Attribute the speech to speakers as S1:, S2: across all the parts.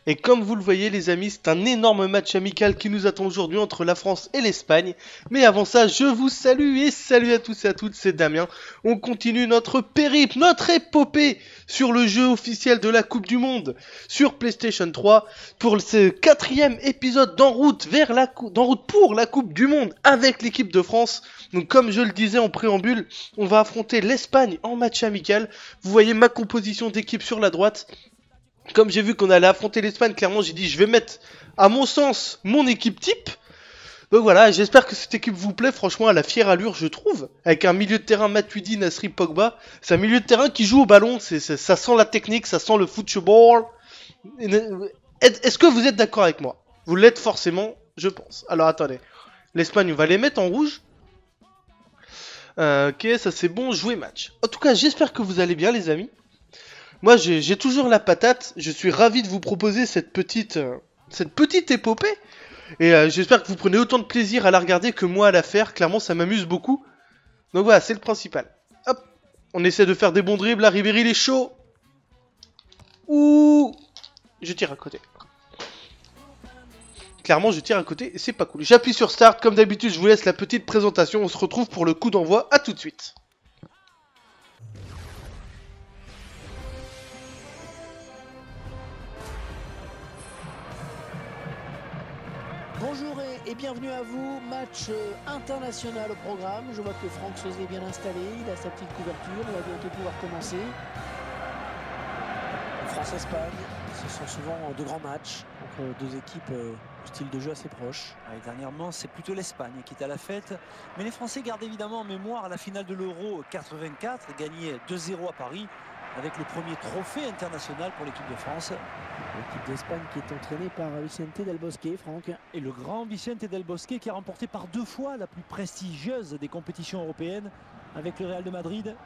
S1: Et comme vous le voyez les amis, c'est un énorme match amical qui nous attend aujourd'hui entre la France et l'Espagne. Mais avant ça, je vous salue et salut à tous et à toutes, c'est Damien. On continue notre périple, notre épopée sur le jeu officiel de la Coupe du Monde sur PlayStation 3 pour ce 4e épisode d'en route pour la Coupe du Monde avec l'équipe de France. Donc comme je le disais en préambule, on va affronter l'Espagne en match amical. Vous voyez ma composition d'équipe sur la droite. Comme j'ai vu qu'on allait affronter l'Espagne, clairement j'ai dit je vais mettre, à mon sens, mon équipe type. Donc voilà, j'espère que cette équipe vous plaît, franchement elle a fière allure je trouve. Avec un milieu de terrain Matuidi, Nasri, Pogba. C'est un milieu de terrain qui joue au ballon, ça sent la technique, ça sent le football. Est-ce que vous êtes d'accord avec moi? Vous l'êtes forcément, je pense. Alors attendez, l'Espagne on va les mettre en rouge. Ok, ça c'est bon, jouer match. En tout cas j'espère que vous allez bien les amis. Moi, j'ai toujours la patate. Je suis ravi de vous proposer cette petite épopée. Et j'espère que vous prenez autant de plaisir à la regarder que moi à la faire. Clairement, ça m'amuse beaucoup. Donc voilà, c'est le principal. Hop, on essaie de faire des bons dribbles. Là, Ribéry, il est chaud. Ouh, je tire à côté. Clairement, je tire à côté et c'est pas cool. J'appuie sur Start. Comme d'habitude, je vous laisse la petite présentation. On se retrouve pour le coup d'envoi. À tout de suite.
S2: Bonjour et bienvenue à vous, match international au programme. Je vois que Franck Sauzet est bien installé, il a sa petite couverture, on va bientôt pouvoir commencer. France-Espagne, ce sont souvent de grands matchs entre deux équipes au style de jeu assez proche.
S3: Dernièrement, c'est plutôt l'Espagne qui est à la fête. Mais les Français gardent évidemment en mémoire la finale de l'Euro 84, gagnée 2-0 à Paris, avec le premier trophée international pour l'équipe de France.
S2: L'équipe d'Espagne qui est entraînée par Vicente Del Bosque, Franck.
S3: Et le grand Vicente Del Bosque qui a remporté par 2 fois la plus prestigieuse des compétitions européennes avec le Real de Madrid.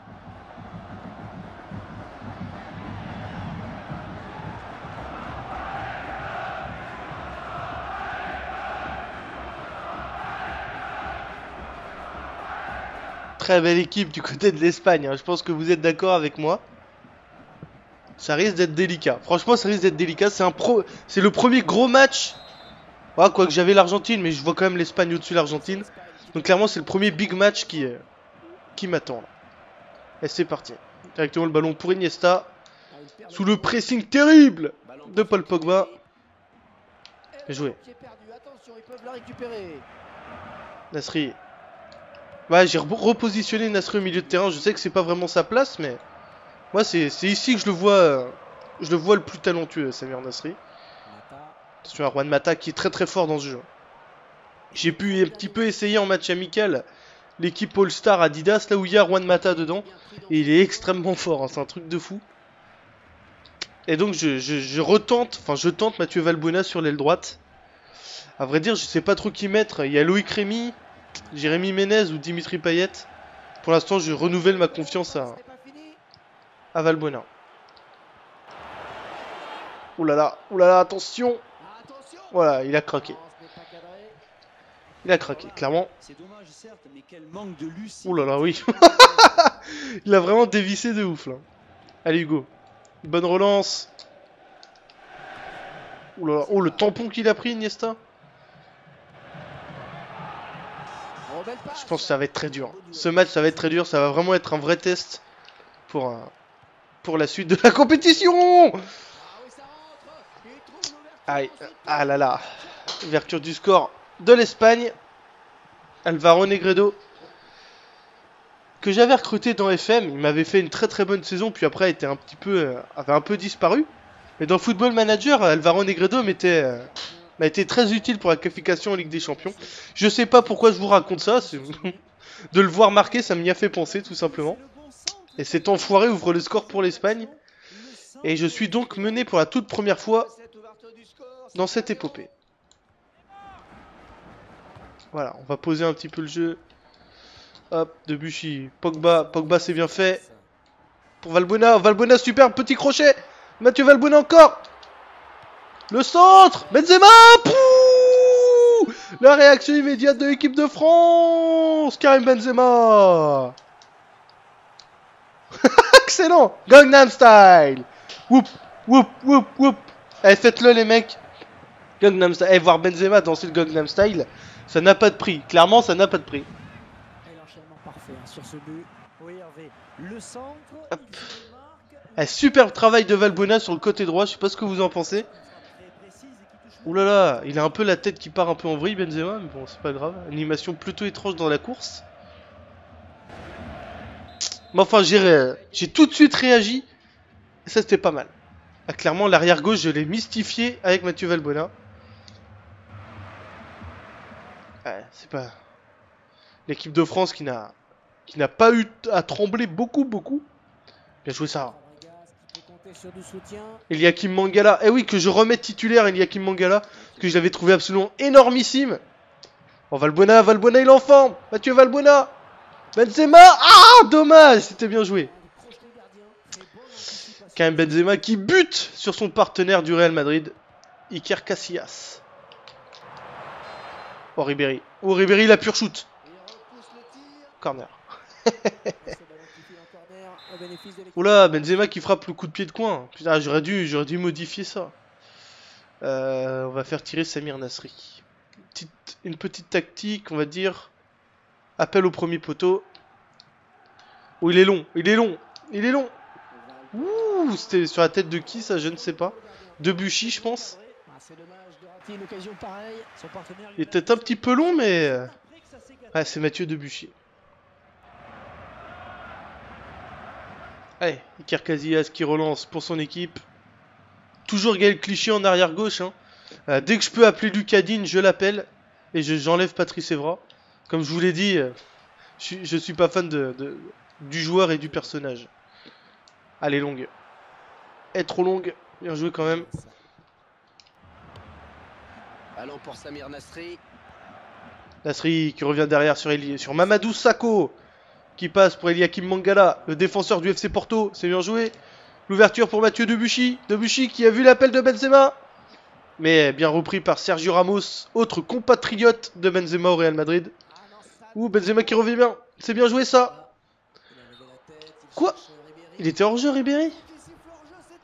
S1: Très belle équipe du côté de l'Espagne, hein. Je pense que vous êtes d'accord avec moi. Ça risque d'être délicat. Franchement, ça risque d'être délicat. C'est le premier gros match. Ah, quoique j'avais l'Argentine, mais je vois quand même l'Espagne au-dessus de l'Argentine. Donc clairement, c'est le premier big match qui m'attend. Et c'est parti. Directement le ballon pour Iniesta. Sous le pressing terrible de Paul Pogba. Bien joué. Nasri. Ouais, j'ai repositionné Nasri au milieu de terrain. Je sais que c'est pas vraiment sa place, mais moi c'est ici que je le vois le plus talentueux, Samir Nasri. Attention à Juan Mata qui est très très fort dans ce jeu. J'ai pu un petit peu essayer en match amical l'équipe All-Star Adidas, là où il y a Juan Mata dedans. Et il est extrêmement fort, hein, c'est un truc de fou. Et donc je tente Mathieu Valbuena sur l'aile droite. À vrai dire, je sais pas trop qui mettre. Il y a Loïc Rémy, Jérémy Ménez ou Dimitri Payet. Pour l'instant, je renouvelle ma confiance à Valbuena. Ouh là là, attention. Voilà, il a craqué. Il a craqué, clairement.
S3: C'est dommage, certes, mais quel manque de lucidité.
S1: Ouh là là, oui. Il a vraiment dévissé de ouf, là. Allez, Hugo. Bonne relance. Ouh là là. Oh, le tampon qu'il a pris, Iniesta. Je pense que ça va être très dur. Ce match, ça va être très dur. Ça va vraiment être un vrai test pour la suite de la compétition. Aïe. Ah là là. Ouverture du score de l'Espagne. Alvaro Negredo, que j'avais recruté dans FM. Il m'avait fait une très très bonne saison, puis après avait un peu disparu. Mais dans Football Manager, Alvaro Negredo m'a été très utile pour la qualification en Ligue des Champions. Je sais pas pourquoi je vous raconte ça. De le voir marquer, ça m'y a fait penser tout simplement. Et cet enfoiré ouvre le score pour l'Espagne. Et je suis donc mené pour la toute première fois dans cette épopée. Voilà, on va poser un petit peu le jeu. Hop, Debuchy, Pogba c'est bien fait. Pour Valbuena, super, petit crochet. Mathieu Valbuena encore. Le centre, Benzema. Pouh, la réaction immédiate de l'équipe de France. Karim Benzema. Excellent, Gangnam Style. Whoop, whoop, whoop, whoop. Eh, faites-le les mecs. Gangnam Style. Eh, voir Benzema danser le Gangnam Style, ça n'a pas de prix. Clairement, ça n'a pas de prix.
S2: Et l'enchaînement parfait hein, sur ce but.
S3: Oui, Hervé. Le centre.
S1: Hop.
S3: Il se démarque.
S1: Eh, superbe travail de Valbuena sur le côté droit. Je sais pas ce que vous en pensez. Ouh là là, il a un peu la tête qui part un peu en vrille, Benzema, mais bon, c'est pas grave. Animation plutôt étrange dans la course. Mais enfin, j'ai tout de suite réagi. Et ça, c'était pas mal. Ah, clairement, l'arrière gauche, je l'ai mystifié avec Mathieu Valbuena. Ouais, c'est pas... L'équipe de France qui n'a pas eu à trembler beaucoup. Bien joué ça. Eliakim Mangala. Eh oui, que je remette titulaire Eliakim Mangala. Que je l'avais trouvé absolument énormissime. Bon, Valbuena, il est en forme. Mathieu Valbuena. Benzema. Ah, dommage. C'était bien joué. Quand même Benzema qui bute sur son partenaire du Real Madrid. Iker Casillas. Oh, Ribéry. Oh, Ribéry, il a pur shoot. Corner. Oula, Benzema qui frappe le coup de pied de coin. Putain, j'aurais dû modifier ça. On va faire tirer Samir Nasri. Une petite tactique, on va dire. Appel au premier poteau. Oh, il est long. Ouh, c'était sur la tête de qui ça, je ne sais pas. Debuchy, je pense. Il était un petit peu long, mais... Ouais, c'est Mathieu Debuchy. Allez, Iker Casillas qui relance pour son équipe. Toujours Gaël Clichy en arrière gauche. Hein. Dès que je peux appeler Lucas Digne, je l'appelle. Et j'enlève Patrice Evra. Comme je vous l'ai dit, je suis pas fan du joueur et du personnage. Allez, longue. Elle est trop longue. Bien joué quand même.
S4: Allons pour Samir Nasri.
S1: Nasri qui revient derrière sur Mamadou Sakho. Qui passe pour Eliakim Mangala, le défenseur du FC Porto. C'est bien joué. L'ouverture pour Mathieu Debuchy. Debuchy qui a vu l'appel de Benzema. Mais bien repris par Sergio Ramos, autre compatriote de Benzema au Real Madrid. Ouh, Benzema qui revient bien. C'est bien joué ça. Quoi? Il était hors jeu, Ribéry?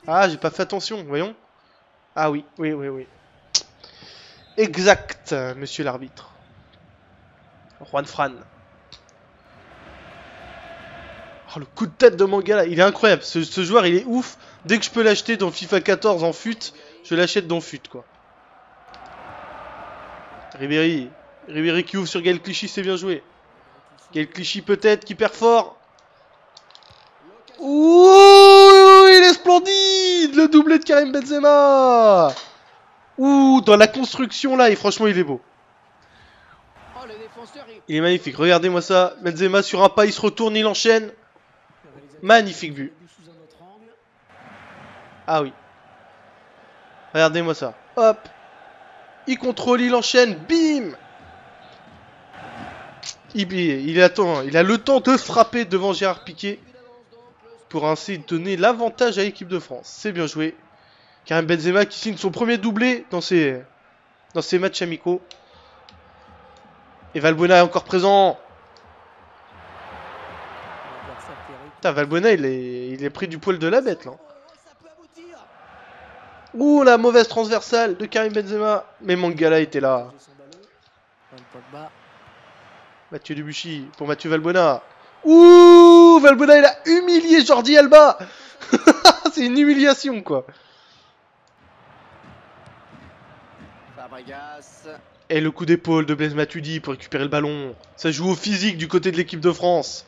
S1: Ah, j'ai pas fait attention, voyons. Ah oui. Exact, monsieur l'arbitre. Juan Fran. Oh, le coup de tête de Mangala, il est incroyable. Ce joueur, il est ouf. Dès que je peux l'acheter dans FIFA 14 en FUT, je l'achète dans FUT, quoi. Ribéry qui ouvre sur Gaël Clichy, c'est bien joué. Gaël Clichy peut-être qui perd fort. Ouh, il est splendide. Le doublé de Karim Benzema. Ouh, dans la construction là, et franchement, il est beau. Il est magnifique, regardez-moi ça. Benzema sur un pas, il se retourne, il enchaîne. Magnifique but. Ah oui. Regardez-moi ça. Hop. Il contrôle, il enchaîne. Bim. Il attend. Il a le temps de frapper devant Gérard Piqué. Pour ainsi donner l'avantage à l'équipe de France. C'est bien joué. Karim Benzema qui signe son premier doublé dans ses matchs amicaux. Et Valbuena est encore présent. Putain, Valbuena, il est pris du poil de la bête, là. Ouh, la mauvaise transversale de Karim Benzema. Mais Mangala était là. Mathieu Debuchy pour Mathieu Valbuena. Ouh, Valbuena, il a humilié Jordi Alba. C'est une humiliation, quoi. Et le coup d'épaule de Blaise Matuidi pour récupérer le ballon. Ça joue au physique du côté de l'équipe de France.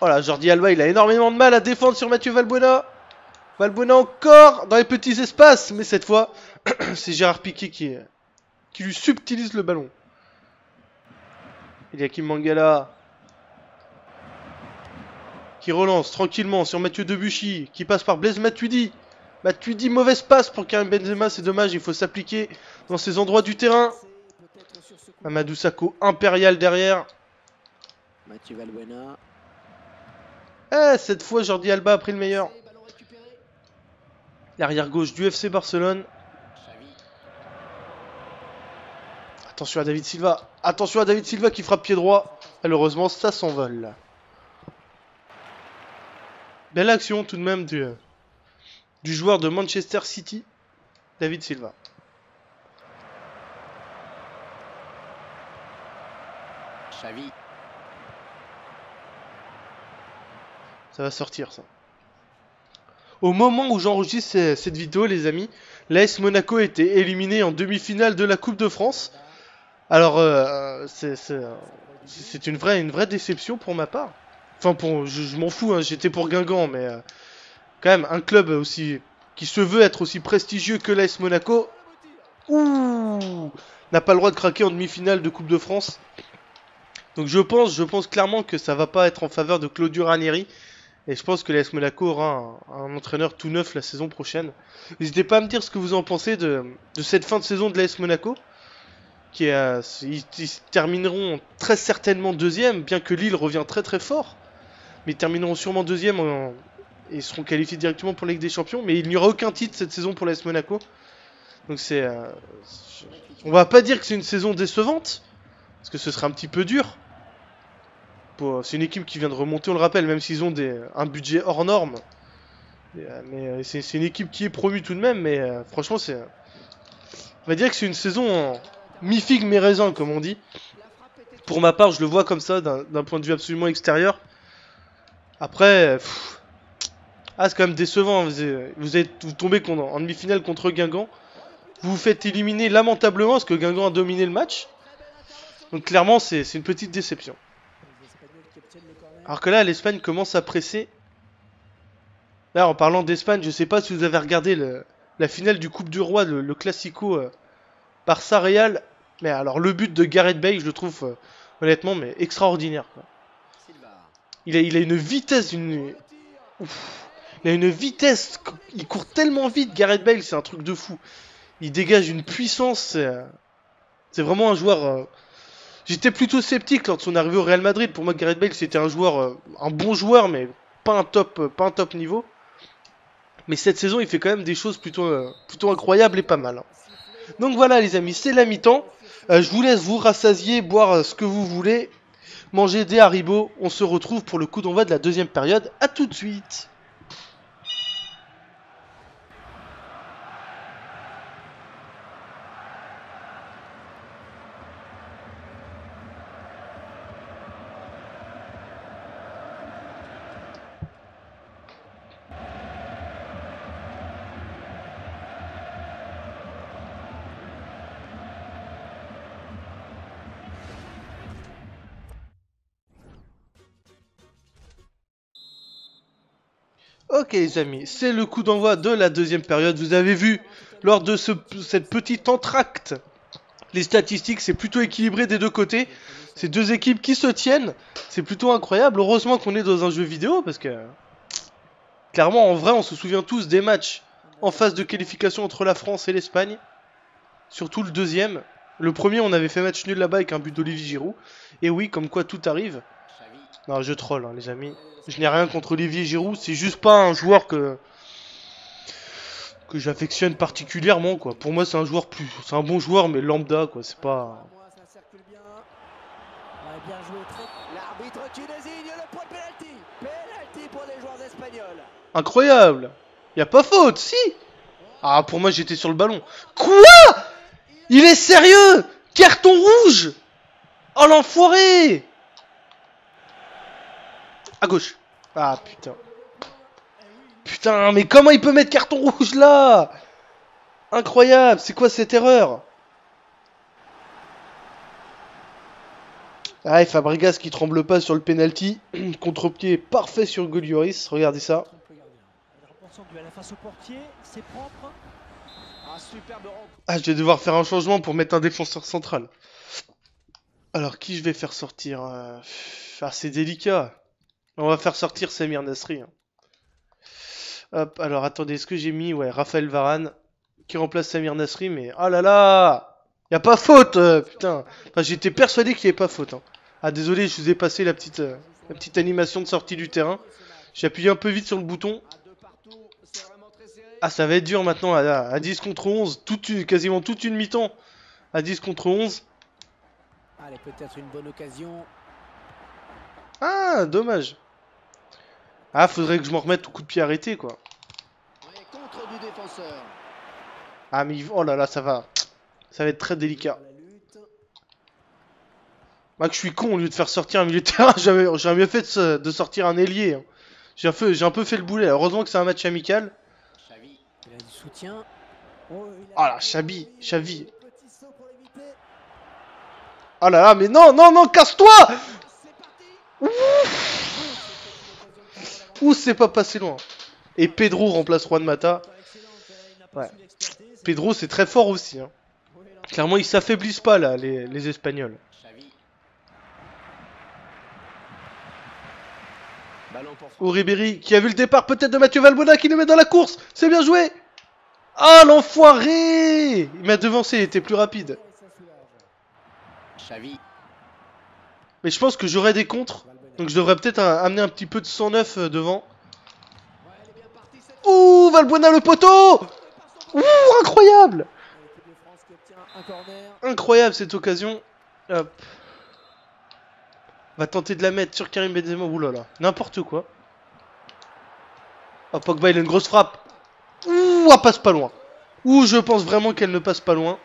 S1: Voilà, Jordi Alba, il a énormément de mal à défendre sur Mathieu Valbuena. Valbuena encore dans les petits espaces. Mais cette fois, c'est Gérard Piqué qui lui subtilise le ballon. Eliakim Mangala qui relance tranquillement sur Mathieu Debuchy, qui passe par Blaise Matuidi. Matuidi, mauvaise passe pour Karim Benzema, c'est dommage, il faut s'appliquer dans ces endroits du terrain. Mamadou Sakho, impérial derrière.
S2: Mathieu Valbuena.
S1: Eh, cette fois Jordi Alba a pris le meilleur. L'arrière gauche du FC Barcelone. Attention à David Silva. Attention à David Silva qui frappe pied droit. Malheureusement, ça s'envole. Belle action tout de même du joueur de Manchester City, David Silva.
S4: Xavi.
S1: Ça va sortir ça. Au moment où j'enregistre cette vidéo, les amis, l'AS Monaco était éliminé en demi-finale de la Coupe de France. Alors, c'est une vraie déception pour ma part. Enfin, je m'en fous, hein, j'étais pour Guingamp, mais quand même, un club aussi qui se veut être aussi prestigieux que l'AS Monaco, n'a pas le droit de craquer en demi-finale de Coupe de France. Donc je pense clairement que ça va pas être en faveur de Claudio Ranieri. Et je pense que l'AS Monaco aura un entraîneur tout neuf la saison prochaine. N'hésitez pas à me dire ce que vous en pensez de cette fin de saison de l'AS Monaco. Ils termineront très certainement deuxième, bien que Lille revient très très fort. Mais ils termineront sûrement deuxième et seront qualifiés directement pour la Ligue des Champions. Mais il n'y aura aucun titre cette saison pour l'AS Monaco. Donc on va pas dire que c'est une saison décevante, parce que ce serait un petit peu dur. C'est une équipe qui vient de remonter, on le rappelle, même s'ils ont un budget hors norme. Mais c'est une équipe qui est promue tout de même, mais franchement, on va dire que c'est une saison mi-figue mi-raisin, comme on dit. Pour ma part, je le vois comme ça, d'un point de vue absolument extérieur. Après, c'est quand même décevant. Vous tombez en demi-finale contre Guingamp. Vous vous faites éliminer lamentablement, parce que Guingamp a dominé le match. Donc clairement, c'est une petite déception. Alors que là, l'Espagne commence à presser. Là, en parlant d'Espagne, je sais pas si vous avez regardé la finale du Coupe du Roi, le Classico Barça-Real. Mais alors, le but de Gareth Bale, je le trouve honnêtement mais extraordinaire, quoi. Il a une vitesse, il a une vitesse, il court tellement vite, Gareth Bale, c'est un truc de fou. Il dégage une puissance, c'est vraiment un joueur... J'étais plutôt sceptique lors de son arrivée au Real Madrid. Pour moi, Gareth Bale, c'était un bon joueur, mais pas un top niveau. Mais cette saison, il fait quand même des choses plutôt incroyables et pas mal. Donc voilà, les amis, c'est la mi-temps. Je vous laisse vous rassasier, boire ce que vous voulez, manger des Haribo. On se retrouve pour le coup d'envoi de la deuxième période. À tout de suite. Ok les amis, c'est le coup d'envoi de la deuxième période. Vous avez vu, lors de cette petite entracte, les statistiques, c'est plutôt équilibré des deux côtés. C'est deux équipes qui se tiennent, c'est plutôt incroyable. Heureusement qu'on est dans un jeu vidéo, parce que... Clairement, en vrai, on se souvient tous des matchs en phase de qualification entre la France et l'Espagne. Surtout le deuxième. Le premier, on avait fait match nul là-bas avec un but d'Olivier Giroud. Et oui, comme quoi tout arrive. Non, je troll, hein, les amis. Je n'ai rien contre Olivier Giroud, c'est juste pas un joueur que j'affectionne particulièrement, quoi. Pour moi, c'est un bon joueur, mais lambda, quoi. C'est pas...
S2: L'arbitre qui désigne le point de pénalty. Pénalty pour les joueurs espagnols.
S1: Incroyable. Y a pas faute, si. Ah, pour moi, j'étais sur le ballon. Quoi? Il est sérieux? Carton rouge? Oh, l'enfoiré! À gauche. Ah, putain. Putain, mais comment il peut mettre carton rouge, là? Incroyable. C'est quoi cette erreur? Ah, et Fabregas qui tremble pas sur le penalty. Contre-pied parfait sur Hugo Lloris. Regardez ça. Ah, je vais devoir faire un changement pour mettre un défenseur central. Alors, qui je vais faire sortir? Ah, c'est délicat. On va faire sortir Samir Nasri. Hop, alors attendez, est-ce que j'ai mis Raphaël Varane qui remplace Samir Nasri, mais oh là là, y a pas faute, putain. Enfin, j'étais persuadé qu'il y avait pas faute. Hein. Ah désolé, je vous ai passé la petite animation de sortie du terrain. J'ai appuyé un peu vite sur le bouton. Ah, ça va être dur maintenant à 10 contre 11, quasiment toute une mi-temps à 10 contre 11.
S2: Allez, peut-être une bonne occasion.
S1: Ah, dommage. Ah, faudrait que je m'en remette au coup de pied arrêté, quoi.
S2: Ouais, contre du défenseur.
S1: Ah, mais oh là là, ça va. Ça va être très délicat.
S2: La lutte.
S1: Moi, que je suis con, au lieu de faire sortir un milieu de terrain, j'aurais mieux fait de sortir un ailier. Hein. J'ai un peu fait le boulet. Heureusement que c'est un match amical.
S4: Xavi.
S2: Il a du soutien. Oh, il
S1: Oh
S2: a-
S1: là, Xavi.
S2: Petit saut pour l'éviter.
S1: Oh là là, mais non, non, non, casse-toi!
S2: C'est parti.
S1: Ouh, c'est pas passé loin. Et Pedro remplace Juan Mata. Ouais. Pedro, c'est très fort aussi. Hein. Clairement, ils s'affaiblissent pas, là, les Espagnols.
S4: Xavi. Ballon pour
S1: Ou Ribéry, qui a vu le départ peut-être de Mathieu Valbuena, qui le met dans la course. C'est bien joué. Ah, l'enfoiré! Il m'a devancé, il était plus rapide.
S4: Xavi.
S1: Mais je pense que j'aurai des contres. Donc je devrais peut-être amener un petit peu de 109 devant. Ouh, Valbuena le poteau! Ouh, incroyable!
S2: L'équipe de France qui obtient un corner.
S1: Incroyable cette occasion. Hop. Va tenter de la mettre sur Karim Benzema. Ouh là là, n'importe quoi. Oh, Pogba, il a une grosse frappe. Ouh, elle passe pas loin. Ouh, je pense vraiment qu'elle ne passe pas loin.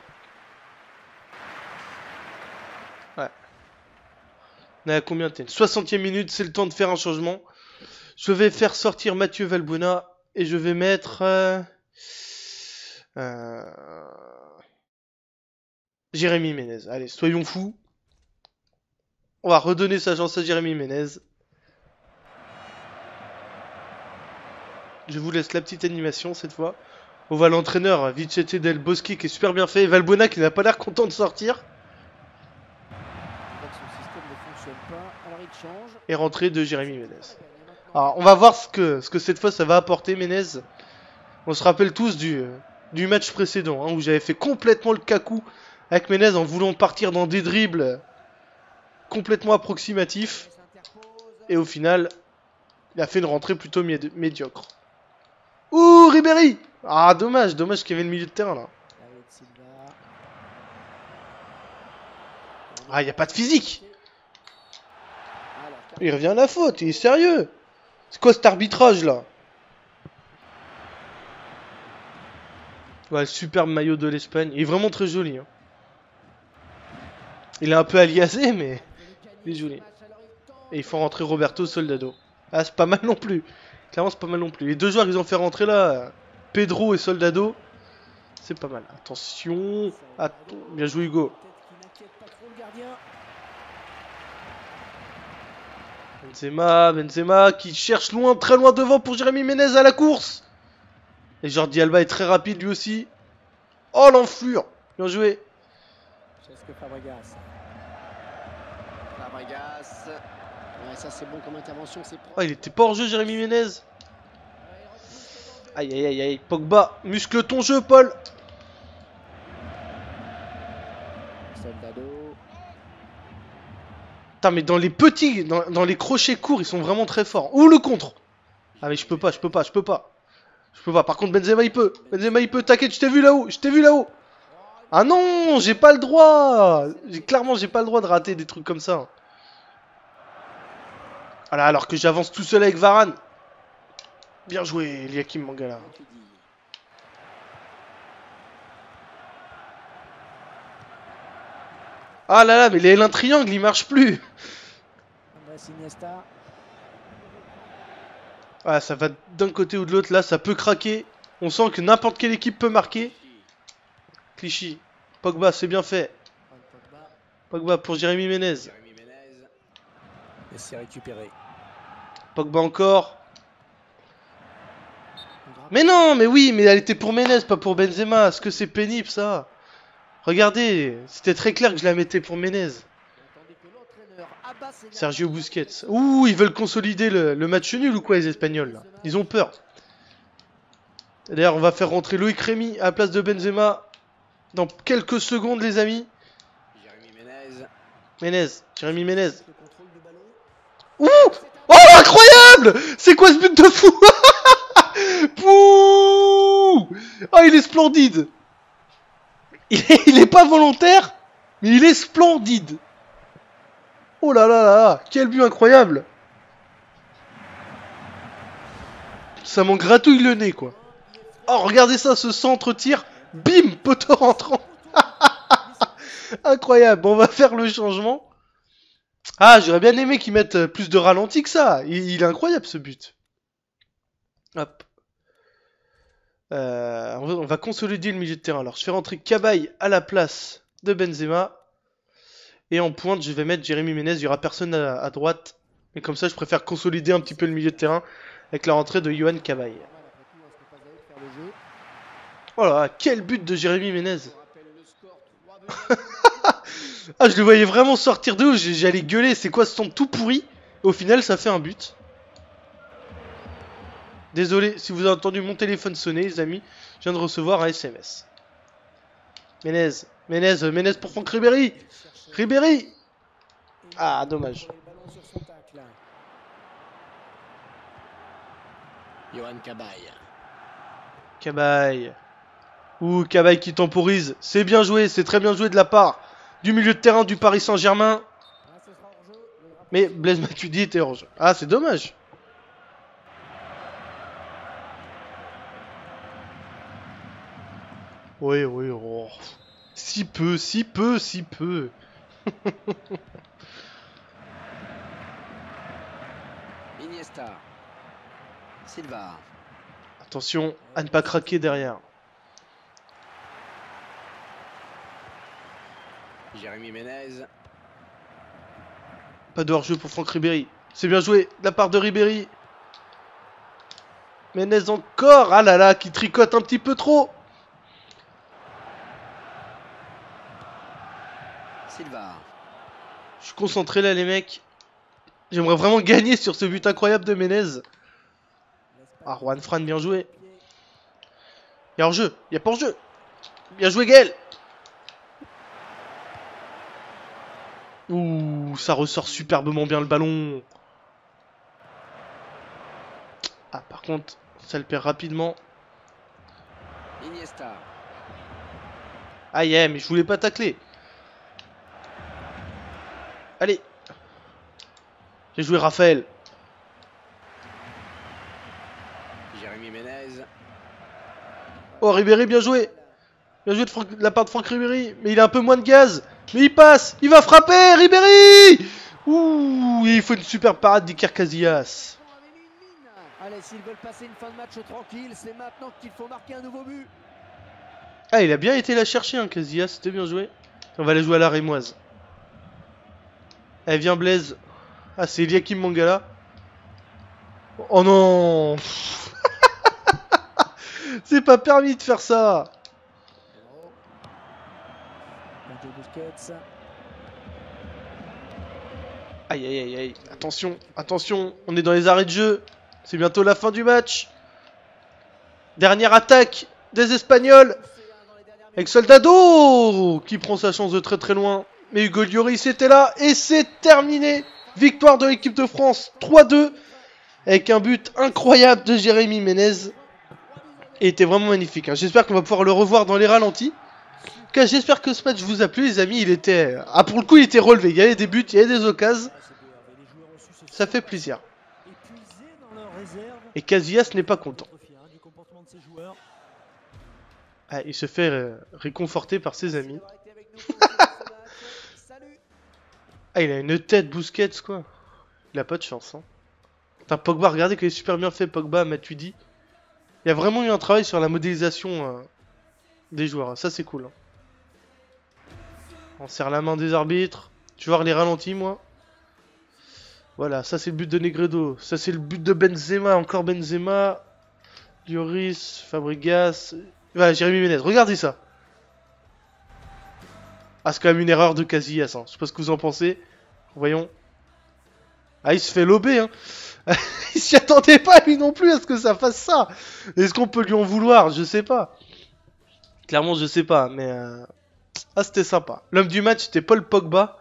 S1: Ouais. On est à combien de temps? 60e minute, c'est le temps de faire un changement. Je vais faire sortir Mathieu Valbuena et je vais mettre... Jérémy Ménez. Allez, soyons fous. On va redonner sa chance à Jérémy Ménez. Je vous laisse la petite animation cette fois. On voit l'entraîneur Vicente Del Bosque qui est super bien fait. Et Valbuena qui n'a pas l'air content de sortir.
S2: Son système ne fonctionne pas. Alors il change.
S1: Et rentrée de Jérémy Ménez. Alors on va voir ce que cette fois ça va apporter Ménez. On se rappelle tous du match précédent hein, où j'avais fait complètement le cacou avec Ménez en voulant partir dans des dribbles complètement approximatifs. Et au final, il a fait une rentrée plutôt médiocre. Ouh, Ribéry! Ah, dommage qu'il y avait le milieu de terrain là. Ah, il n'y a pas de physique. Il revient à la faute, il est sérieux. C'est quoi cet arbitrage là? Ouais, le superbe maillot de l'Espagne. Il est vraiment très joli. Hein. Il est un peu aliasé, mais il est joli. Et il faut rentrer Roberto Soldado. Ah, c'est pas mal non plus. Clairement, c'est pas mal non plus. Les deux joueurs qu'ils ont fait rentrer là, Pedro et Soldado, c'est pas mal. Attention. Bien joué, Hugo. Benzema qui cherche loin, très loin devant pour Jérémy Ménez à la course. Et Jordi Alba est très rapide lui aussi. Oh, l'enflure. Bien joué.
S2: Fabregas. Ouais, ça c'est bon comme intervention.
S1: Oh, il était pas hors jeu, Jérémy Ménez. Aïe, aïe, aïe, aïe. Pogba, muscle ton jeu, Paul.
S2: Soldado.
S1: Putain, mais dans les petits, dans les crochets courts, ils sont vraiment très forts. Ouh, le contre. Ah, mais je peux pas. Par contre, Benzema, il peut. T'inquiète, je t'ai vu là-haut. Ah non, j'ai pas le droit. Clairement, j'ai pas le droit de rater des trucs comme ça. Voilà, alors que j'avance tout seul avec Varane. Bien joué, Eliakim Mangala. Ah là là, mais l'un triangle, il marche plus. Ah, ça va d'un côté ou de l'autre. Là, ça peut craquer. On sent que n'importe quelle équipe peut marquer. Clichy. Pogba, c'est bien fait. Pogba pour Jérémy Ménez.
S2: Et c'est récupéré.
S1: Pogba encore. Mais non, mais oui, mais elle était pour Ménez, pas pour Benzema. Est-ce que c'est pénible ça? Regardez, c'était très clair que je la mettais pour Ménez. Sergio Busquets. Ouh, ils veulent consolider le match nul ou quoi les Espagnols là? Ils ont peur. D'ailleurs, on va faire rentrer Loïc Rémy à la place de Benzema dans quelques secondes les amis. Jérémy Ménez. Ouh! Oh, incroyable! C'est quoi ce but de fou? Pouh! Oh, il est splendide. Il est pas volontaire, mais il est splendide. Oh là là là, quel but incroyable. Ça m'en gratouille le nez, quoi. Oh, regardez ça, ce centre-tir. Bim, poteau rentrant. Incroyable. Bon, on va faire le changement. Ah, j'aurais bien aimé qu'ils mettent plus de ralenti que ça. Il est incroyable, ce but. Hop. On va consolider le milieu de terrain. Alors, je fais rentrer Cabaye à la place de Benzema. Et en pointe, je vais mettre Jérémy Ménez. Il n'y aura personne à droite. Et comme ça, je préfère consolider un petit peu le milieu de terrain avec la rentrée de Yohan Cabaye. Oh là, quel but de Jérémy Ménez. Ah, je le voyais vraiment sortir de haut. J'allais gueuler. C'est quoi ce son tout pourri? Au final, ça fait un but. Désolé si vous avez entendu mon téléphone sonner, les amis. Je viens de recevoir un SMS. Ménez pour Franck Ribéry. Ribéry. Ah, dommage.
S4: Yohan Cabaye.
S1: Cabaye. Ouh, Cabaye qui temporise. C'est bien joué, c'est très bien joué de la part du milieu de terrain du Paris Saint-Germain. Mais Blaise Matuidi était hors jeu. Ah, c'est dommage. Oui, oh. Si peu.
S4: Iniesta. Silva.
S1: Attention à ne pas craquer derrière.
S4: Jérémy Ménez.
S1: Pas de hors-jeu pour Franck Ribéry. C'est bien joué de la part de Ribéry. Ménez encore. Ah là là, qui tricote un petit peu trop.
S4: Silva.
S1: Je suis concentré là, les mecs. J'aimerais vraiment gagner sur ce but incroyable de Ménez. Ah, Juan Fran, bien joué. Il y a hors-jeu. Il y a pas hors-jeu. Bien joué, Gaël. Ouh, ça ressort superbement bien le ballon. Ah, par contre, ça le perd rapidement.
S4: Iniesta.
S1: Ah, yeah, mais je voulais pas tacler. Allez. J'ai joué Raphaël.
S4: Jérémy Ménez.
S1: Oh, Ribéry, bien joué. Bien joué de la part de Franck Ribéry. Mais il a un peu moins de gaz. Mais il passe. Il va frapper, Ribéry. Ouh, il faut une super parade d'Iker Casillas.
S2: Allez, s'ils veulent passer une fin de match tranquille, c'est maintenant qu'il faut marquer un nouveau but.
S1: Ah, il a bien été la chercher, hein, Casillas. C'était bien joué. On va aller jouer à la Rémoise. Eh, viens, Blaise. Ah, c'est Eliakim Mangala. Oh non. C'est pas permis de faire ça. Aïe, aïe, aïe, aïe. Attention, attention. On est dans les arrêts de jeu. C'est bientôt la fin du match. Dernière attaque des Espagnols. Avec Soldado qui prend sa chance de très très loin. Mais Hugo Lloris était là et c'est terminé. Victoire de l'équipe de France 3-2. Avec un but incroyable de Jérémy Ménez. Et était vraiment magnifique. Hein. J'espère qu'on va pouvoir le revoir dans les ralentis. En tout cas, j'espère que ce match vous a plu, les amis. Il était... Ah, pour le coup, il était relevé. Il y avait des buts, il y avait des occasions. Ça fait plaisir. Et Casillas n'est pas content. Ah, il se fait réconforter par ses amis. Ah, il a une tête Busquets, quoi. Il a pas de chance, hein. Putain, Pogba, regardez qu'il est super bien fait, Pogba, Matuidi. Il y a vraiment eu un travail sur la modélisation des joueurs. Ça, c'est cool. Hein. On serre la main des arbitres. Tu vois les ralentis, moi. Voilà, ça, c'est le but de Negredo. Ça, c'est le but de Benzema. Encore Benzema. Lloris, Fabregas. Voilà, Jérémy Ménez. Regardez ça. Ah, c'est quand même une erreur de Casillas. Hein. Je sais pas ce que vous en pensez. Voyons. Ah, il se fait lober, hein. Il s'y attendait pas, lui non plus, à ce que ça fasse ça. Est-ce qu'on peut lui en vouloir? Je sais pas. Clairement, je sais pas, mais... Ah, c'était sympa. L'homme du match, c'était Paul Pogba.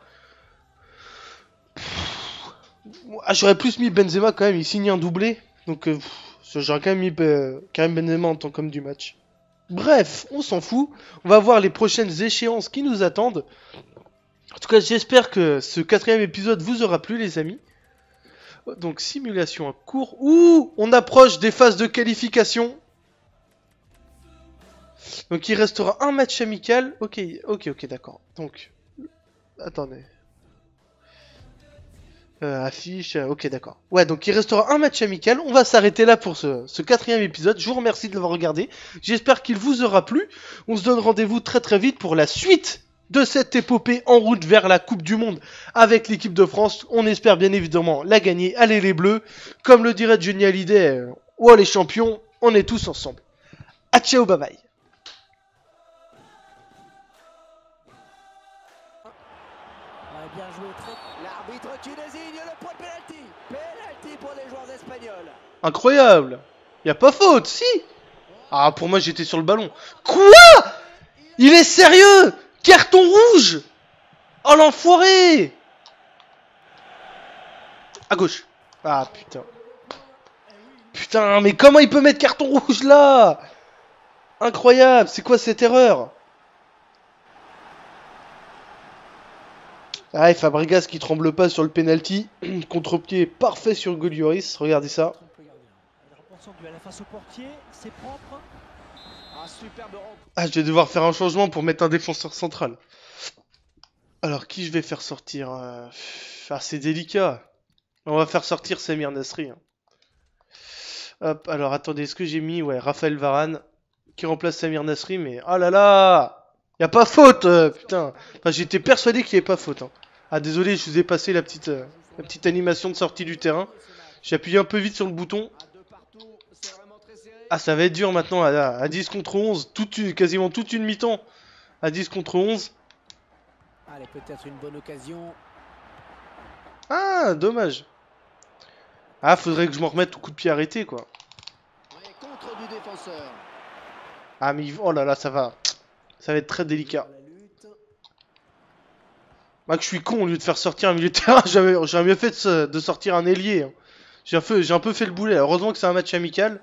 S1: Ah, j'aurais plus mis Benzema quand même, il signe un doublé. Donc, j'aurais quand même mis Karim Benzema en tant qu'homme du match. Bref, on s'en fout. On va voir les prochaines échéances qui nous attendent. En tout cas, j'espère que ce 4e épisode vous aura plu, les amis. Donc simulation en cours. Ouh, on approche des phases de qualification. Donc il restera un match amical. Ok, d'accord. Donc, attendez. Affiche, ok d'accord. Ouais, donc il restera un match amical. On va s'arrêter là pour ce 4e épisode. Je vous remercie de l'avoir regardé. J'espère qu'il vous aura plu. On se donne rendez-vous très vite pour la suite de cette épopée en route vers la Coupe du Monde avec l'équipe de France. On espère bien évidemment la gagner. Allez les Bleus. Comme le dirait Johnny Hallyday, oh les champions, on est tous ensemble. A ciao, bye bye.
S2: Bien joué, l'arbitre qui désigne le point de penalty. Penalty pour les joueurs espagnols.
S1: Incroyable. Y a pas faute, si. Ah, pour moi j'étais sur le ballon. Quoi? Il est sérieux? Carton rouge. Oh l'enfoiré. À gauche. Ah putain. Putain, mais comment il peut mettre carton rouge là? Incroyable, c'est quoi cette erreur? Ah, et Fabregas qui tremble pas sur le penalty. Contre-pied parfait sur Golioris. Regardez ça. Ah, je vais devoir faire un changement pour mettre un défenseur central. Alors, qui je vais faire sortir? Ah, c'est délicat. On va faire sortir Samir Nasri. Hein. Hop, alors attendez, est-ce que j'ai mis Raphaël Varane qui remplace Samir Nasri? Mais oh là là, y a pas faute, putain. Enfin, j'étais persuadé qu'il y avait pas faute. Hein. Ah désolé, je vous ai passé la petite animation de sortie du terrain. J'ai appuyé un peu vite sur le bouton. Ah, ça va être dur maintenant à 10 contre 11, quasiment toute une mi-temps à 10 contre 11.
S2: Allez, peut-être une bonne occasion.
S1: Ah, dommage. Ah, faudrait que je m'en remette au coup de pied arrêté, quoi.
S2: Contre du défenseur.
S1: Ah, mais oh là là, ça va être très délicat. Moi que je suis con, au lieu de faire sortir un milieu de terrain, j'aurais mieux fait de sortir un ailier. Hein. J'ai un peu fait le boulet. Heureusement que c'est un match amical.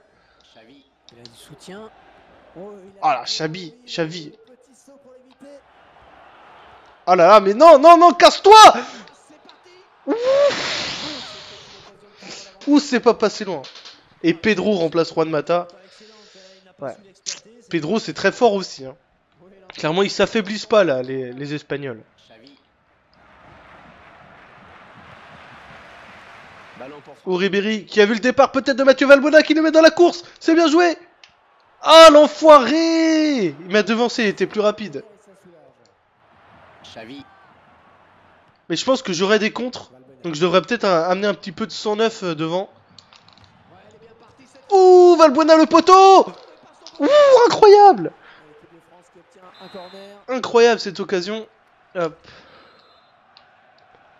S2: Il a du soutien.
S1: Oh là, Xavi. Oh là là, mais non, casse-toi! Ouh, c'est pas passé loin. Et Pedro remplace Juan Mata. Ouais. Pedro, c'est très fort aussi. Hein. Clairement, ils s'affaiblissent pas là, les Espagnols. Ou Ribéry, qui a vu le départ peut-être de Mathieu Valbuena qui le met dans la course. C'est bien joué. Ah, l'enfoiré! Il m'a devancé, il était plus rapide. Mais je pense que j'aurai des contres. Donc je devrais peut-être amener un petit peu de 109 devant. Ouh, Valbuena le poteau! Ouh, incroyable! Incroyable cette occasion. Hop.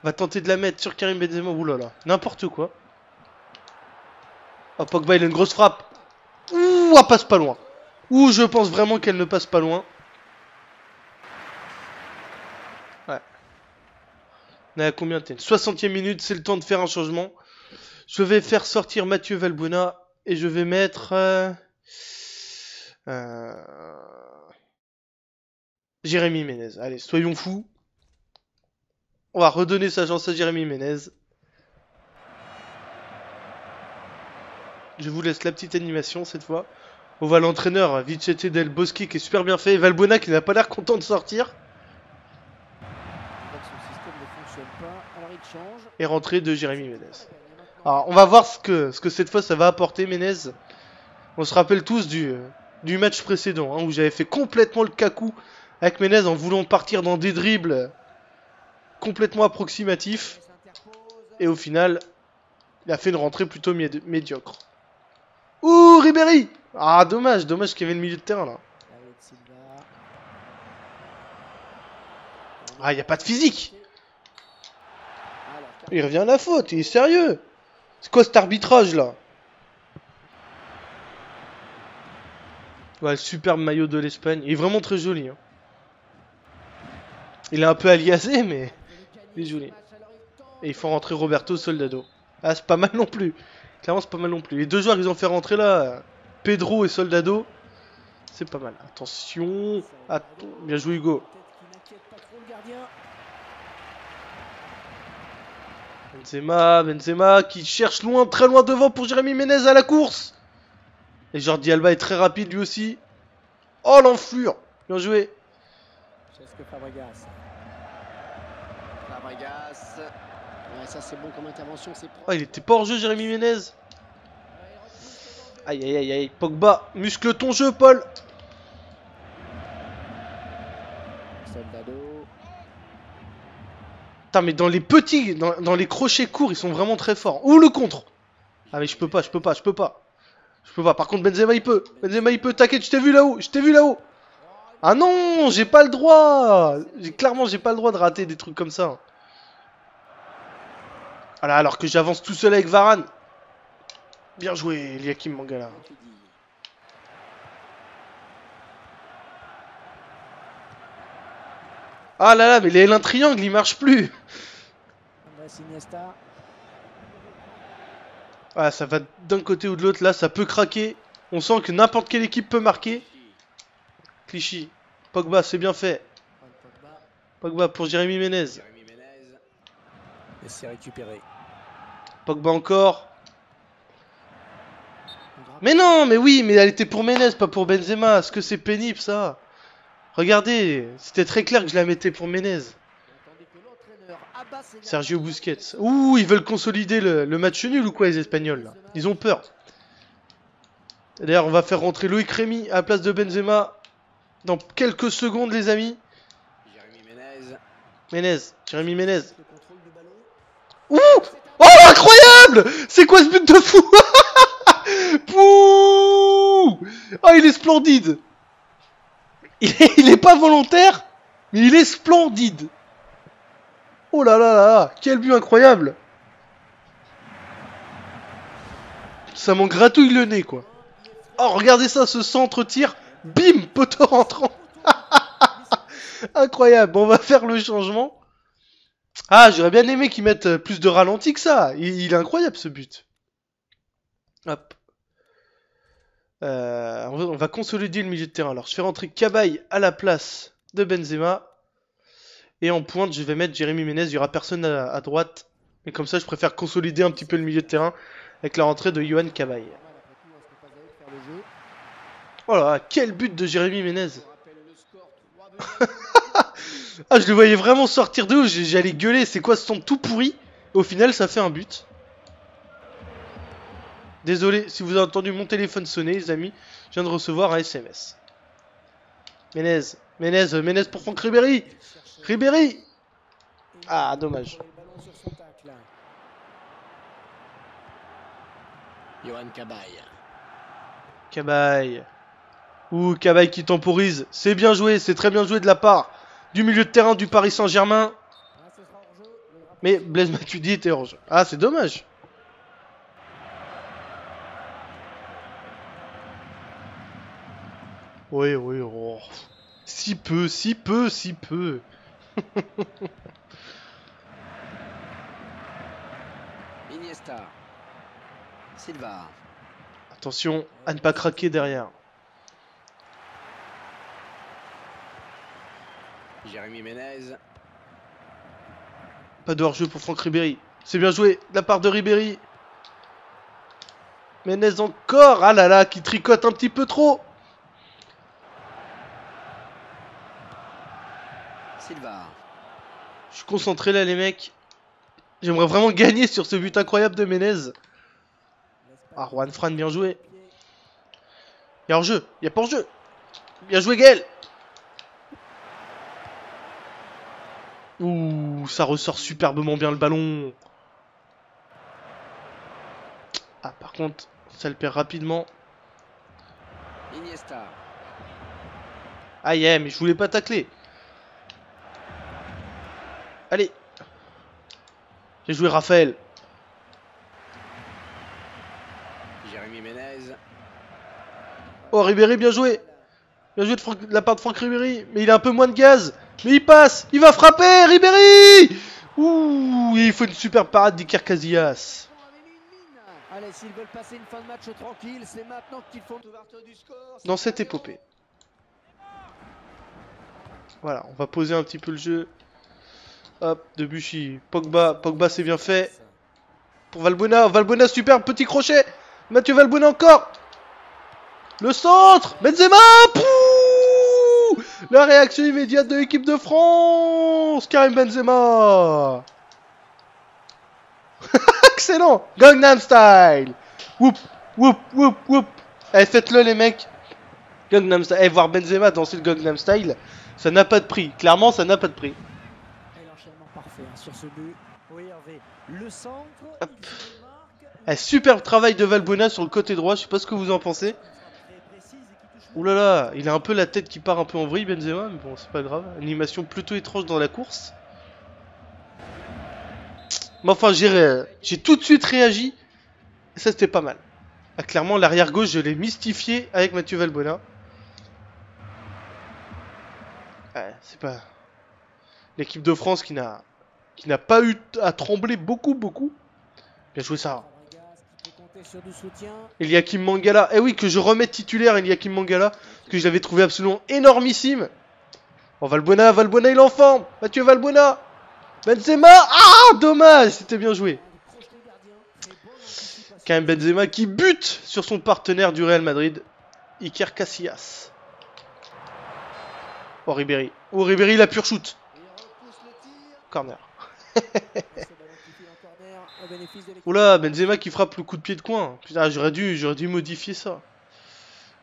S1: Va tenter de la mettre sur Karim Benzema. Ouh là là, n'importe quoi. Oh, Pogba, il a une grosse frappe. Ouh, elle passe pas loin. Ouh, je pense vraiment qu'elle ne passe pas loin. Ouais. On est à combien de temps? 60e minute, c'est le temps de faire un changement. Je vais faire sortir Mathieu Valbuena. Et je vais mettre... Jérémy Ménez. Allez, soyons fous. On va redonner sa chance à Jérémy Ménez. Je vous laisse la petite animation cette fois. On voit l'entraîneur Vicente Del Bosque qui est super bien fait. Et Valbuena qui n'a pas l'air content de sortir. Et rentrée de Jérémy Ménez. Alors on va voir ce que cette fois ça va apporter Ménez. On se rappelle tous du match précédent hein, où j'avais fait complètement le cacou avec Ménez en voulant partir dans des dribbles complètement approximatifs. Et au final, il a fait une rentrée plutôt médiocre. Ouh, Ribéry! Ah, dommage qu'il y avait le milieu de terrain là. Ah, il n'y a pas de physique. Il revient à la faute, il est sérieux. C'est quoi cet arbitrage là? Ouais, le superbe maillot de l'Espagne. Il est vraiment très joli. Hein. Il est un peu aliasé, mais il est joli. Et il faut rentrer Roberto Soldado. Ah, c'est pas mal non plus. Clairement, c'est pas mal non plus. Les deux joueurs qu'ils ont fait rentrer là, Pedro et Soldado, c'est pas mal. Attention. Bien joué, Hugo. Benzema qui cherche loin, très loin devant pour Jérémy Ménez à la course. Et Jordi Alba est très rapide lui aussi. Oh l'enflure. Bien joué.
S2: Cesc Fabregas.
S4: Fabregas.
S2: Ouais, ça c'est bon comme intervention, c'est
S1: Oh, il était pas hors jeu Jérémy Ménez. Aïe aïe aïe aïe. Pogba, muscle ton jeu Paul.
S2: Soldado.
S1: Putain mais dans les petits, dans les crochets courts, ils sont vraiment très forts. Ouh le contre. Ah mais je peux pas. Par contre Benzema il peut. T'inquiète, je t'ai vu là-haut. Ah non, j'ai pas le droit. Clairement j'ai pas le droit de rater des trucs comme ça. Voilà, alors que j'avance tout seul avec Varane. Bien joué, Eliakim Mangala. Ah là là, mais les L1 triangle, il marche plus.
S2: Andrés Iniesta.
S1: Ah, ça va d'un côté ou de l'autre, là, ça peut craquer. On sent que n'importe quelle équipe peut marquer. Clichy. Pogba, c'est bien fait. Pogba pour Jérémy Ménez.
S4: Jérémy Ménez.
S2: Et c'est récupéré.
S1: Pogba encore. Mais non, mais oui, mais elle était pour Ménez, pas pour Benzema. Est-ce que c'est pénible, ça? Regardez, c'était très clair que je la mettais pour Ménez. Sergio Busquets. Ouh, ils veulent consolider le match nul ou quoi, les Espagnols là. Ils ont peur. D'ailleurs, on va faire rentrer Loïc Rémy à la place de Benzema dans quelques secondes, les amis. Jérémy Ménez. Ouh! Oh, incroyable! C'est quoi ce but de fou? Pouh! Oh, il est splendide! Il est pas volontaire, mais il est splendide! Oh là là là là! Quel but incroyable! Ça m'en gratouille le nez, quoi. Oh, regardez ça, ce centre-tir. Bim! Poteau rentrant. Incroyable. Bon, on va faire le changement. Ah, j'aurais bien aimé qu'ils mettent plus de ralenti que ça. Il est incroyable, ce but. Hop. On va consolider le milieu de terrain. Alors, je fais rentrer Cabaye à la place de Benzema. Et en pointe, je vais mettre Jérémy Ménez. Il n'y aura personne à droite. Mais comme ça, je préfère consolider un petit peu le milieu de terrain avec la rentrée de Yohan Cabaye. Voilà, quel but de Jérémy Ménez. Ah, je le voyais vraiment sortir de où j'allais gueuler. C'est quoi ce son tout pourri? Au final, ça fait un but. Désolé si vous avez entendu mon téléphone sonner, les amis. Je viens de recevoir un SMS. Ménez pour Franck Ribéry. Ah, dommage.
S2: Yohan Cabaye.
S1: Cabaye. Ouh, Cabaye qui temporise. C'est bien joué, c'est très bien joué de la part du milieu de terrain du Paris Saint-Germain. Mais Blaise Matuidi était hors jeu. Ah, c'est dommage. Oui, oh. Si peu.
S4: Iniesta. Silva.
S1: Attention à ne pas craquer derrière.
S4: Jérémy Ménez.
S1: Pas de hors-jeu pour Franck Ribéry. C'est bien joué de la part de Ribéry. Ménez encore. Ah là là, qui tricote un petit peu trop.
S4: Silva.
S1: Je suis concentré là, les mecs. J'aimerais vraiment gagner sur ce but incroyable de Ménez. Ah, Juan Fran, bien joué. Il y a hors-jeu. Il y a pas hors-jeu. Bien joué, Gaël. Ouh, ça ressort superbement bien le ballon. Ah, par contre, ça le perd rapidement.
S4: Iniesta.
S1: Ah, yeah, mais je voulais pas tacler. Allez. J'ai joué Raphaël.
S4: Jérémy Ménez.
S1: Oh, Ribéry, bien joué. Bien joué de la part de Franck Ribéry. Mais il a un peu moins de gaz. Mais il passe. Il va frapper, Ribéry. Ouh, il faut une super parade d'Iker Casillas.
S2: Allez, s'ils veulent passer une fin de match tranquille, c'est maintenant qu'il faut l'ouverture du score.
S1: Dans cette épopée. Voilà, on va poser un petit peu le jeu. Hop, Debuchy. Pogba. Pogba, c'est bien fait. Pour Valbuena. Valbuena, super. Petit crochet. Mathieu Valbuena encore. Le centre. Benzema. Pouh, la réaction immédiate de l'équipe de France. Karim Benzema. Excellent. Gangnam Style. Whoop, whoop, whoop, whoop. Eh, faites-le les mecs. Gangnam Style. Eh, voir Benzema danser le Gangnam Style, ça n'a pas de prix. Clairement, ça n'a pas de prix.
S2: Et l'enchaînement parfait hein, sur ce but.
S3: Oui, Hervé. Le centre.
S1: Hop. Eh, superbe travail de Valbuena sur le côté droit. Je sais pas ce que vous en pensez. Ouh là là, il a un peu la tête qui part un peu en vrille, Benzema, mais bon, c'est pas grave. Animation plutôt étrange dans la course. Mais enfin, j'ai tout de suite réagi. Et ça, c'était pas mal. Ah, clairement, l'arrière gauche, je l'ai mystifié avec Mathieu Valbuena. Ouais, c'est pas... L'équipe de France qui n'a pas eu à trembler beaucoup. Bien joué ça. Eliakim Mangala. Eh oui, que je remette titulaire Eliakim Mangala. Parce que je l'avais trouvé absolument énormissime. Oh, Valbuena, il est en forme. Mathieu Valbuena. Benzema. Ah, dommage. C'était bien joué. Quand même Benzema qui bute sur son partenaire du Real Madrid. Iker Casillas. Oh, Ribéry. Oh, Ribéry, la pure shoot. Corner. Oula, Benzema qui frappe le coup de pied de coin. Putain, j'aurais dû modifier ça.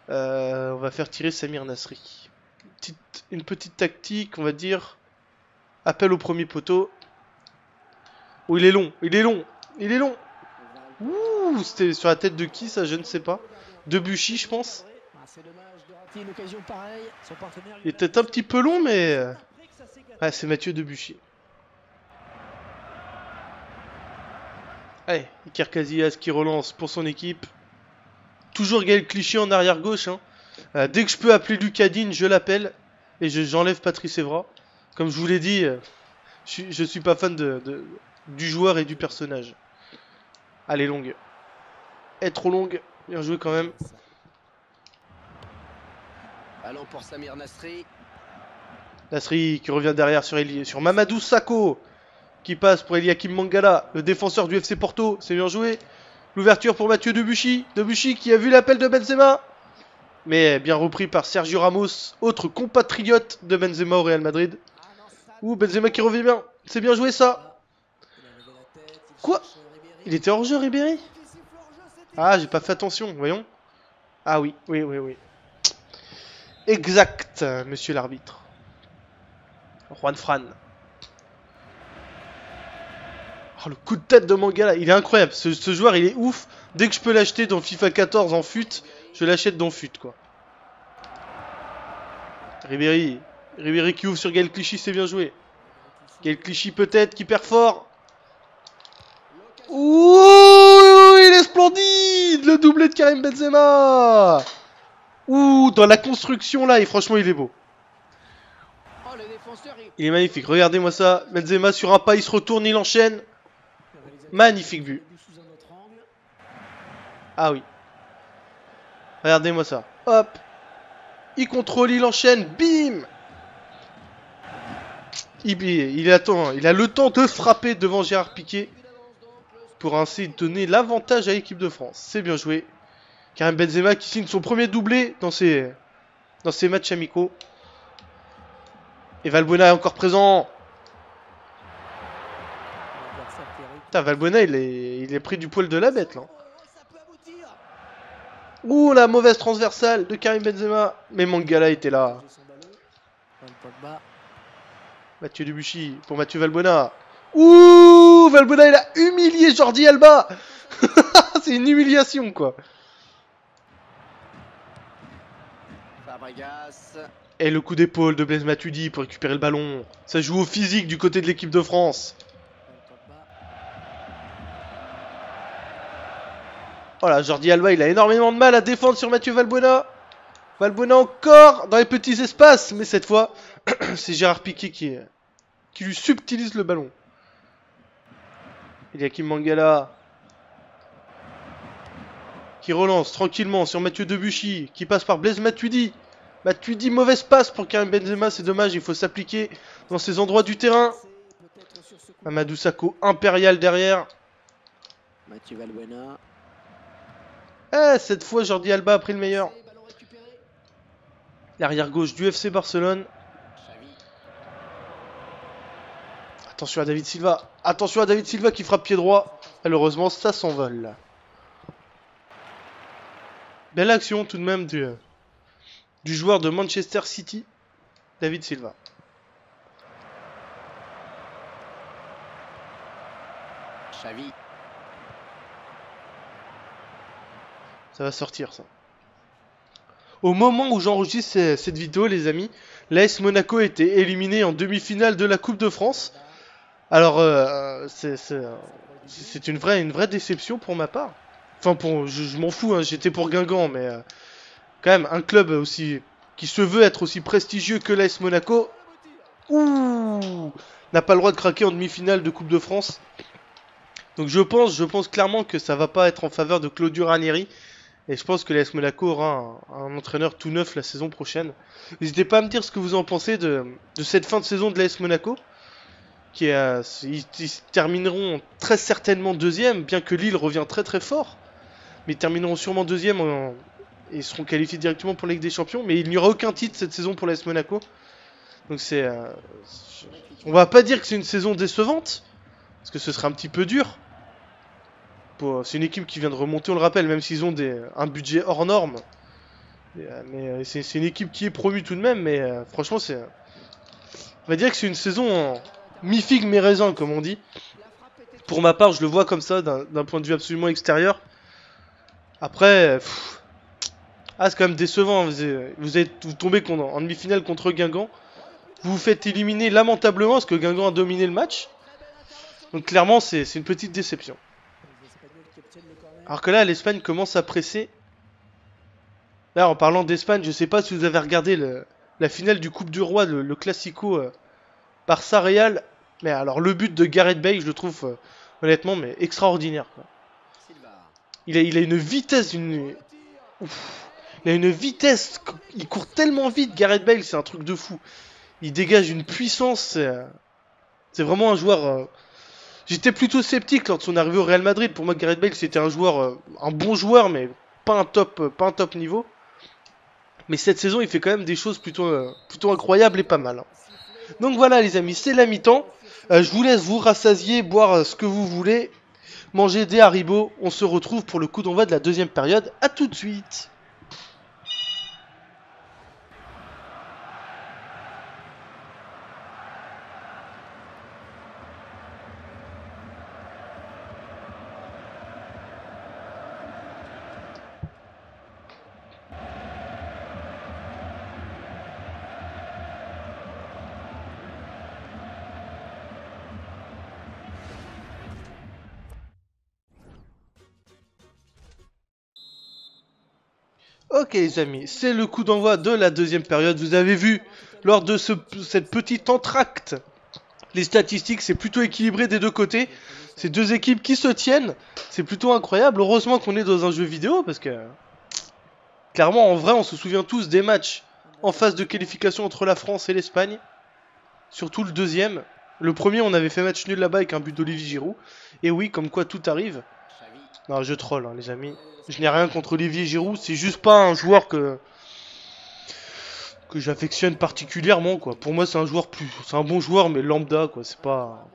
S1: On va faire tirer Samir Nasri. Une petite tactique, on va dire. Appel au premier poteau. Oh, il est long. Ouh, c'était sur la tête de qui ça, je ne sais pas. Debuchy, je pense. Il était un petit peu long, mais... Ouais, c'est Mathieu Debuchy. Allez, Iker Casillas qui relance pour son équipe. Toujours Gaël Clichy en arrière gauche. Hein. Dès que je peux appeler Lucas Digne, je l'appelle. Et j'enlève Patrice Evra. Comme je vous l'ai dit, je suis pas fan du joueur et du personnage. Allez, longue. Elle est trop longue. Bien joué quand même.
S4: Allons pour Samir Nasri.
S1: Nasri qui revient derrière sur Mamadou Sakho. Qui passe pour Eliakim Mangala, le défenseur du FC Porto, c'est bien joué. L'ouverture pour Mathieu Debuchy, Debuchy qui a vu l'appel de Benzema. Mais bien repris par Sergio Ramos, autre compatriote de Benzema au Real Madrid. Ouh, Benzema qui revient bien, c'est bien joué ça. Quoi? Il était hors jeu Ribéry? Ah, j'ai pas fait attention, voyons. Ah oui. Exact, monsieur l'arbitre. Juan Fran. Oh, le coup de tête de Mangala, il est incroyable. Ce joueur, il est ouf. Dès que je peux l'acheter dans FIFA 14 en fut, je l'achète dans fut, quoi. Ribéry qui ouvre sur Gaël Clichy, c'est bien joué. Gaël Clichy peut-être, qui perd fort. Ouh, il est splendide. Le doublé de Karim Benzema. Ouh, dans la construction, là, et franchement, il est beau. Il est magnifique, regardez-moi ça. Benzema sur un pas, il se retourne, il enchaîne. Magnifique but. Ah oui. Regardez-moi ça. Hop. Il contrôle, il enchaîne. Bim. Il attend. Il a le temps de frapper devant Gérard Piqué. Pour ainsi donner l'avantage à l'équipe de France. C'est bien joué. Karim Benzema qui signe son premier doublé dans ses matchs amicaux. Et Valbuena est encore présent. Putain, Valbuena, il est pris du poil de la bête, là. Ouh, la mauvaise transversale de Karim Benzema. Mais Mangala était là. Mathieu Debuchy pour Mathieu Valbuena. Ouh, Valbuena, il a humilié Jordi Alba. C'est une humiliation, quoi.
S4: Fabregas.
S1: Et le coup d'épaule de Blaise Matuidi pour récupérer le ballon. Ça joue au physique du côté de l'équipe de France. Voilà, Jordi Alba, il a énormément de mal à défendre sur Mathieu Valbuena. Valbuena encore dans les petits espaces. Mais cette fois, c'est Gérard Piqué qui lui subtilise le ballon. Eliakim Mangala qui relance tranquillement sur Mathieu Debuchy, qui passe par Blaise Matuidi. Matuidi, mauvaise passe pour Karim Benzema, c'est dommage, il faut s'appliquer dans ces endroits du terrain. Amadou Sakho impérial derrière.
S2: Mathieu Valbuena.
S1: Eh, cette fois Jordi Alba a pris le meilleur. L'arrière gauche du FC Barcelone. Attention à David Silva. Attention à David Silva qui frappe pied droit. Malheureusement, ça s'envole. Belle action tout de même du joueur de Manchester City, David Silva.
S4: Xavi.
S1: Ça va sortir ça. Au moment où j'enregistre cette vidéo, les amis, l'AS Monaco était éliminé en demi-finale de la Coupe de France. Alors, c'est une vraie déception pour ma part. Enfin, je m'en fous, hein, j'étais pour Guingamp, mais quand même, un club aussi qui se veut être aussi prestigieux que l'AS Monaco, n'a pas le droit de craquer en demi-finale de Coupe de France. Donc je pense clairement que ça va pas être en faveur de Claudio Ranieri. Et je pense que l'AS Monaco aura un entraîneur tout neuf la saison prochaine. N'hésitez pas à me dire ce que vous en pensez de cette fin de saison de l'AS Monaco. Ils termineront très certainement deuxième, bien que Lille revient très fort. Mais ils termineront sûrement deuxième et seront qualifiés directement pour la Ligue des Champions. Mais il n'y aura aucun titre cette saison pour l'AS Monaco. Donc on va pas dire que c'est une saison décevante, parce que ce serait un petit peu dur. C'est une équipe qui vient de remonter, on le rappelle, même s'ils ont un budget hors norme. Mais c'est une équipe qui est promue tout de même, mais franchement, on va dire que c'est une saison mi-figue, mi-raisin, comme on dit. Pour ma part, je le vois comme ça, d'un point de vue absolument extérieur. Après, c'est quand même décevant. Vous tombez en demi-finale contre Guingamp. Vous vous faites éliminer lamentablement, parce que Guingamp a dominé le match. Donc clairement, c'est une petite déception. Alors que là, l'Espagne commence à presser. Là, en parlant d'Espagne, je sais pas si vous avez regardé la finale du Coupe du Roi, le Classico Barça-Real. Mais alors, le but de Gareth Bale, je le trouve honnêtement mais extraordinaire, quoi. Il a une vitesse, il a une vitesse, il court tellement vite, Gareth Bale, c'est un truc de fou. Il dégage une puissance, c'est vraiment un joueur... J'étais plutôt sceptique lors de son arrivée au Real Madrid. Pour moi, Gareth Bale, c'était un bon joueur, mais pas un top niveau. Mais cette saison, il fait quand même des choses plutôt incroyables et pas mal. Donc voilà, les amis, c'est la mi-temps. Je vous laisse vous rassasier, boire ce que vous voulez, manger des Haribo. On se retrouve pour le coup d'envoi de la deuxième période. À tout de suite. Ok les amis, c'est le coup d'envoi de la deuxième période. Vous avez vu, lors de cette petite entracte, les statistiques, c'est plutôt équilibré des deux côtés. C'est deux équipes qui se tiennent, c'est plutôt incroyable. Heureusement qu'on est dans un jeu vidéo, parce que... Clairement, en vrai, on se souvient tous des matchs en phase de qualification entre la France et l'Espagne. Surtout le deuxième. Le premier, on avait fait match nul là-bas avec un but d'Olivier Giroud. Et oui, comme quoi tout arrive. Non, je troll, hein, les amis. Je n'ai rien contre Olivier Giroud, c'est juste pas un joueur que j'affectionne particulièrement, quoi. Pour moi, c'est un bon joueur, mais lambda, quoi. C'est pas...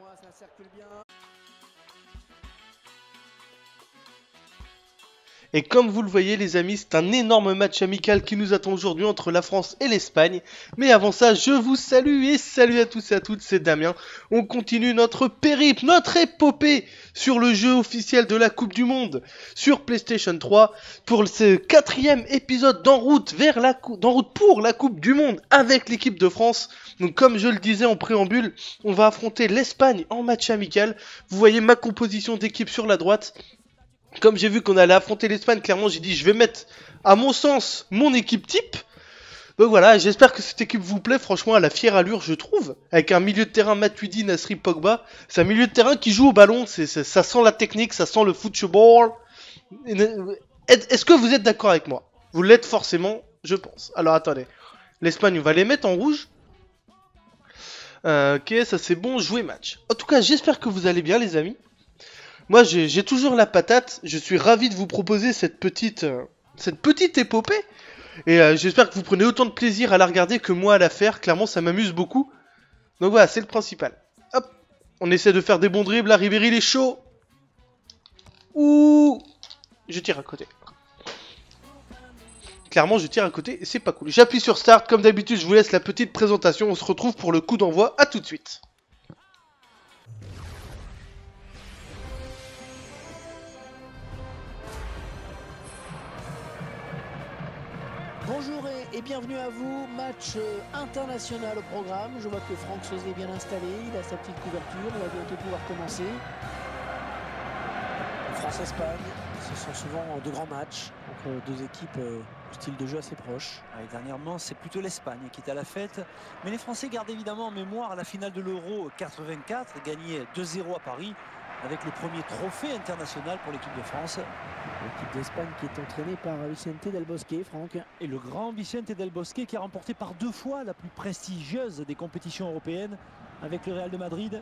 S1: Et comme vous le voyez les amis, c'est un énorme match amical qui nous attend aujourd'hui entre la France et l'Espagne. Mais avant ça, je vous salue et salut à tous et à toutes, c'est Damien. On continue notre périple, notre épopée sur le jeu officiel de la Coupe du Monde sur PlayStation 3 pour ce 4e épisode d'en route pour la Coupe du Monde avec l'équipe de France. Donc comme je le disais en préambule, on va affronter l'Espagne en match amical. Vous voyez ma composition d'équipe sur la droite. Comme j'ai vu qu'on allait affronter l'Espagne, clairement j'ai dit je vais mettre à mon sens mon équipe type. Donc voilà, j'espère que cette équipe vous plaît, franchement elle a fière allure je trouve. Avec un milieu de terrain Matuidi, Nasri, Pogba. C'est un milieu de terrain qui joue au ballon, ça sent la technique, ça sent le football. Est-ce que vous êtes d'accord avec moi? Vous l'êtes forcément, je pense. Alors attendez, l'Espagne on va les mettre en rouge. Ok, ça c'est bon, jouer match. En tout cas, j'espère que vous allez bien les amis. Moi j'ai toujours la patate, je suis ravi de vous proposer cette petite épopée. Et j'espère que vous prenez autant de plaisir à la regarder que moi à la faire, clairement ça m'amuse beaucoup. Donc voilà, c'est le principal. Hop, on essaie de faire des bons dribbles, là Ribéry il est chaud. Ouh, je tire à côté. Clairement, je tire à côté et c'est pas cool. J'appuie sur Start. Comme d'habitude, je vous laisse la petite présentation. On se retrouve pour le coup d'envoi. À tout de suite.
S2: Bonjour et bienvenue à vous. Match international au programme. Je vois que Franck Sauzet est bien installé. Il a sa petite couverture. On va bientôt pouvoir commencer. France-Espagne, ce sont souvent de grands matchs entre deux équipes au style de jeu assez proche.
S3: Ouais, dernièrement, c'est plutôt l'Espagne qui est à la fête. Mais les Français gardent évidemment en mémoire la finale de l'Euro 84, gagnée 2-0 à Paris, avec le premier trophée international pour l'équipe de France.
S2: L'équipe d'Espagne qui est entraînée par Vicente Del Bosque, Franck.
S3: Et le grand Vicente Del Bosque qui a remporté par 2 fois la plus prestigieuse des compétitions européennes avec le Real de Madrid.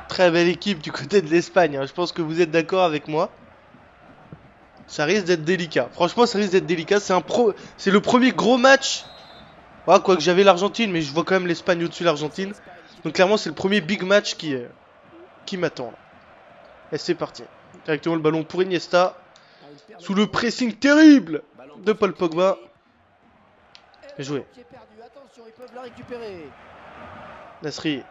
S1: Très belle équipe du côté de l'Espagne, hein. Je pense que vous êtes d'accord avec moi. Ça risque d'être délicat. Franchement, ça risque d'être délicat. C'est le premier gros match. Ouais, quoique j'avais l'Argentine, mais je vois quand même l'Espagne au-dessus de l'Argentine. Donc clairement, c'est le premier big match qui m'attend. Et c'est parti. Directement le ballon pour Iniesta. Sous le pressing terrible de Paul Pogba. Bien joué. Nasri.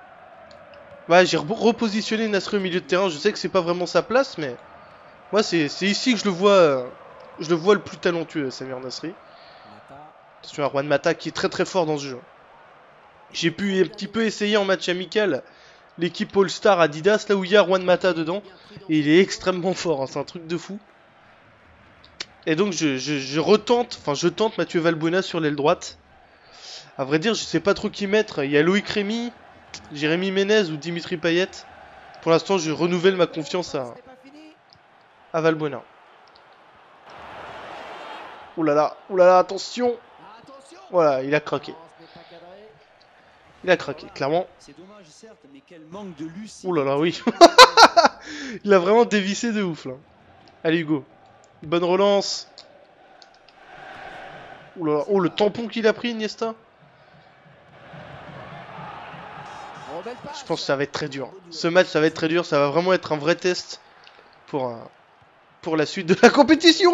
S1: Ouais, j'ai repositionné Nasri au milieu de terrain. Je sais que c'est pas vraiment sa place, mais moi c'est ici que je le vois le plus talentueux, Samir Nasri. Attention à Juan Mata qui est très très fort dans ce jeu. J'ai pu un petit peu essayer en match amical l'équipe All-Star Adidas, là où il y a Juan Mata dedans. Et il est extrêmement fort, hein, c'est un truc de fou. Et donc je tente Mathieu Valbuena sur l'aile droite. À vrai dire, je sais pas trop qui mettre. Il y a Loïc Rémy, Jérémy Ménez ou Dimitri Payet. Pour l'instant, je renouvelle ma confiance à Valbuena. Ouh là là, attention. Voilà, il a craqué. Il a craqué, clairement.
S3: C'est dommage, certes, mais quel manque de lucidité.
S1: Ouh là là, oui. Il a vraiment dévissé de ouf, là. Allez, Hugo. Bonne relance. Ouh là là, oh, le tampon qu'il a pris, Iniesta. Je pense que ça va être très dur. Ce match, ça va être très dur. Ça va vraiment être un vrai test pour la suite de la compétition.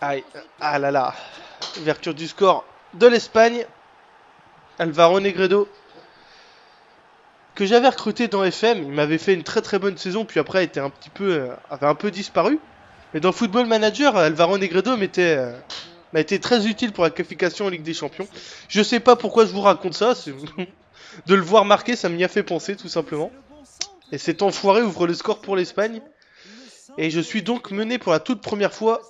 S1: Aïe. Ah là là. Ouverture du score de l'Espagne. Alvaro Negredo, que j'avais recruté dans FM. Il m'avait fait une très très bonne saison. Puis après, avait un peu disparu. Mais dans Football Manager, Alvaro Negredo m'a été très utile pour la qualification en Ligue des Champions. Je sais pas pourquoi je vous raconte ça. De le voir marquer, ça m'y a fait penser tout simplement. Et cet enfoiré ouvre le score pour l'Espagne. Et je suis donc mené pour la toute première fois